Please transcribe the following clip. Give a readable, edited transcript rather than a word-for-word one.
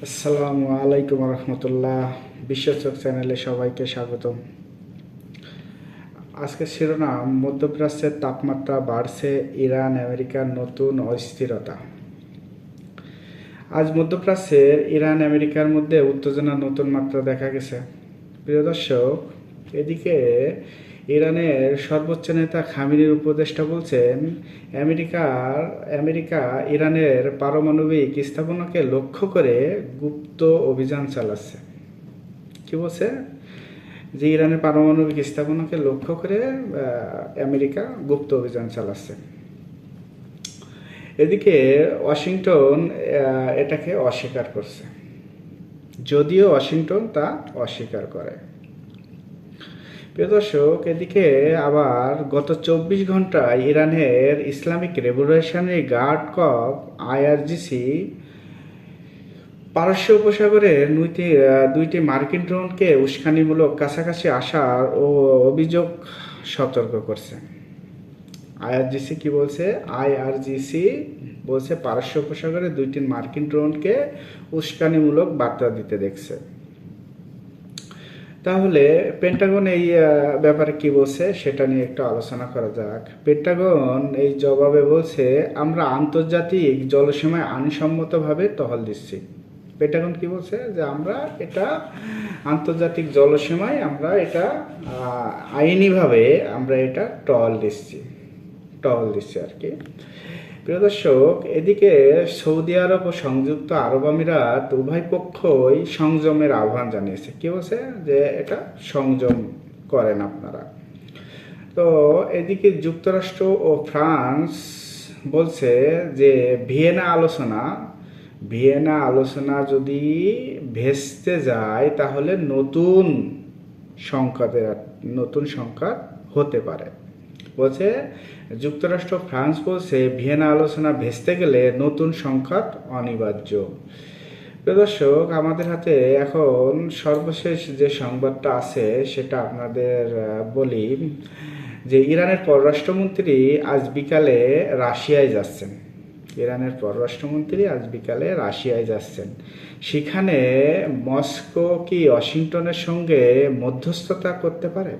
আসসালামু আলাইকুম রহমতুল্লাহ। বিশ্বচক চ্যানেলে সবাইকে স্বাগতম। আজকে শিরোনাম, মধ্যপ্রাচ্যের তাপমাত্রা বাড়ছে, ইরান আমেরিকার নতুন অস্থিরতা। আজ মধ্যপ্রাচ্যের ইরান আমেরিকার মধ্যে উত্তেজনার নতুন মাত্রা দেখা গেছে। প্রিয় দর্শক, এদিকে ইরানের সর্বোচ্চ নেতা খামেনির উপদেষ্টা বলছেন, আমেরিকা ইরানের পারমাণবিক স্থাপনাকে লক্ষ্য করে গুপ্ত অভিযান চালাচ্ছে। কি বলছে? যে ইরানের পারমাণবিক স্থাপনাকে লক্ষ্য করে আমেরিকা গুপ্ত অভিযান চালাচ্ছে। এদিকে ওয়াশিংটন এটাকে অস্বীকার করছে, যদিও ওয়াশিংটন তা অস্বীকার করে। প্রিয় দর্শক, এদিকে আবার গত 24 ঘন্টায় ইরানের Islamic revolutionary guard corps IRGC পারস্য উপসাগরের দুইটি মার্কিন ড্রোনকে উস্কানিমূলক কাছাকাছি আসার অভিযোগ সতর্ক করছে। আইআরজিসি কি বলছে? আইআরজিসি বলছে পারস্য উপসাগরে দুইটি মার্কিন ড্রোনকে উস্কানিমূলক বার্তা দিতে দেখছে। তাহলে পেন্টাগন এই ব্যাপারে কি বলছে সেটা নিয়ে একটু আলোচনা করা যাক। পেন্টাগন এই জবাবে বলছে, আমরা আন্তর্জাতিক জলসীমায় আইনসম্মতভাবে টহল দিচ্ছি। পেন্টাগন কি বলছে? যে আমরা এটা আন্তর্জাতিক জলসীমায় আমরা এটা আইনিভাবে আমরা এটা টহল দিচ্ছি আর কি। প্রিয় দর্শক, এদিকে সৌদি আরব ও সংযুক্ত আরব আমিরাত উভয় পক্ষই সংযমের আহ্বান জানিয়েছে। কি বলছে? যে এটা সংযম করেন আপনারা। তো এদিকে যুক্তরাষ্ট্র ও ফ্রান্স বলছে যে ভিয়েনা আলোচনা যদি ভেস্তে যায় তাহলে নতুন সংকট হতে পারে। বলছে যুক্তরাষ্ট্র ফ্রান্স বলছে ভিয়েনা আলোচনা ভেস্তে গেলে নতুন সংকট অনিবার্য। দর্শক, আমাদের হাতে এখন সর্বশেষ যে সংবাদটা আছে সেটা আপনাদের বলি, যে ইরানের পররাষ্ট্রমন্ত্রী আজ বিকালে রাশিয়ায় যাচ্ছেন। সেখানে মস্কো কি ওয়াশিংটনের সঙ্গে মধ্যস্থতা করতে পারে?